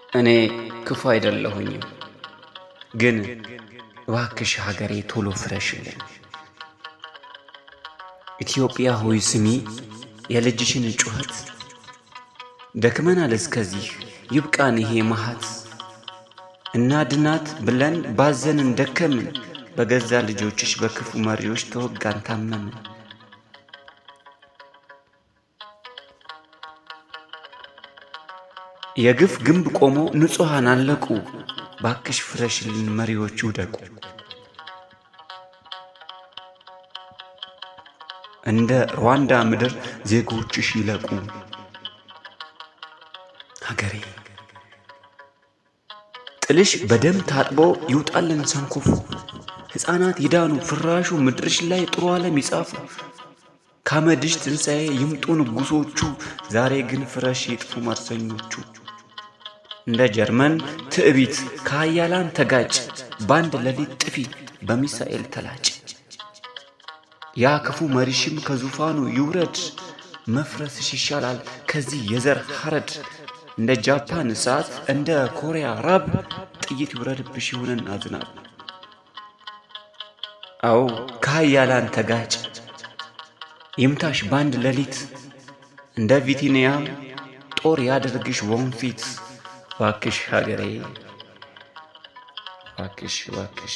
እኔ ክፉ አይደለሁኝም፣ ግን እባክሽ ሀገሬ ቶሎ ፍረሽልኝ። ኢትዮጵያ ሆይ ስሚ የልጅሽን ጩኸት። ደክመናል እስከዚህ ይብቃን ይሄ መሃት። እናድናት ብለን ባዘንን ደከምን፣ በገዛ ልጆችሽ በክፉ መሪዎች ተወጋን ታመምን። የግፍ ግንብ ቆሞ ንጹሃን አለቁ፣ ባክሽ ፍረሽልን መሪዎች ይውደቁ። እንደ ሩዋንዳ ምድር ዜጎችሽ ይለቁ። ሀገሬ ጥልሽ በደም ታጥቦ ይውጣልን ሰንኮፉ። ሕፃናት ይዳኑ ፍራሹ ምድርሽ ላይ ጥሩ ዓለም ይጻፉ። ካመድሽ ትንሣኤ ይምጡ ንጉሶቹ፣ ዛሬ ግን ፍረሽ ይጥፉ መርሰኞቹ። እንደ ጀርመን ትዕቢት ከኃያላን ተጋጭ፣ ባንድ ሌሊት ጥፊ በሚሳኤል ተላጭ። ያ ክፉ መሪሽም ከዙፋኑ ይውረድ፣ መፍረስሽ ይሻላል ከዚህ የዘር ሐረድ። እንደ ጃፓን እሳት እንደ ኮሪያ ራብ፣ ጥይት ይውረድብሽ ይሁንና ዝናብ። አዎ ከኃያላን ተጋጭ ይምታሽ ባንድ ሌሊት፣ እንደ ቪቲኒያም ጦር ያደርግሽ ወንፊት። ባክሽ ሀገሬ ባክሽ ባክሽ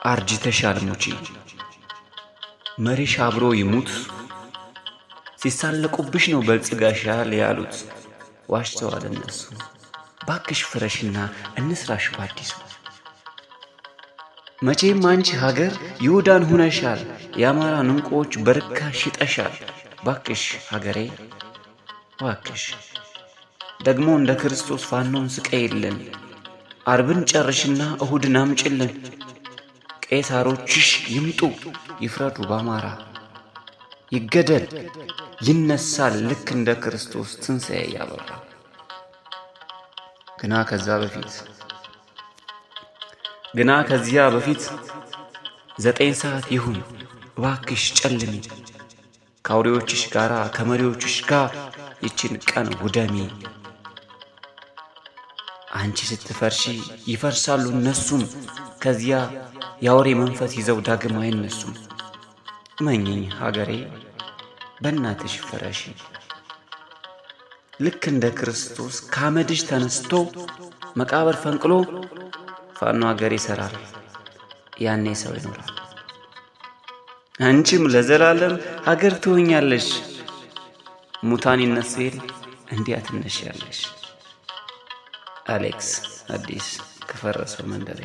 አርጅተሻል ሙቺ፣ መሪሽ አብሮ ይሙት። ሲሳለቁብሽ ነው በልጽጋሻል ያሉት፣ ዋሽተዋል እነሱ። ባክሽ ፍረሽና እንስራሽ ባዲሱ። መቼም አንቺ ሀገር ይሁዳን ሁነሻል፣ የአማራን ዕንቁዎች በርካሽ ሽጠሻል። ባክሽ ሀገሬ ባክሽ ደግሞ እንደ ክርስቶስ ፋኖን ስቀይልን፣ አርብን ጨርሽና እሁድን አምጭልን። ቄሳሮችሽ ይምጡ ይፍረዱ በአማራ፣ ይገደል ይነሳል ልክ እንደ ክርስቶስ ትንሣኤ ያበራ። ግና ከዚያ በፊት 9 ሰዓት ይሁን እባክሽ ጨልሚ። ከአውሬዎችሽ ጋር ከመሪዎችሽ ጋር ይችን ቀን ውደሚ። አንቺ ስትፈርሺ ይፈርሳሉ እነሱም፣ ከዚያ የአውሬ መንፈስ ይዘው ዳግም አይነሱም። እመኚኝ ሀገሬ በእናትሽ ፍረሺ። ልክ እንደ ክርስቶስ ካመድሽ ተነስቶ መቃብር ፈንቅሎ ፋኖ ሀገር ይሰራል፣ ያኔ ሰው ይኖራል። አንቺም ለዘላለም ሀገር ትሆኛለሽ። ሙታን ይነሱ የለ እንዲያ ትነሻለሽ። አሌክስ አዲስ ከፈረሰው መንደሬ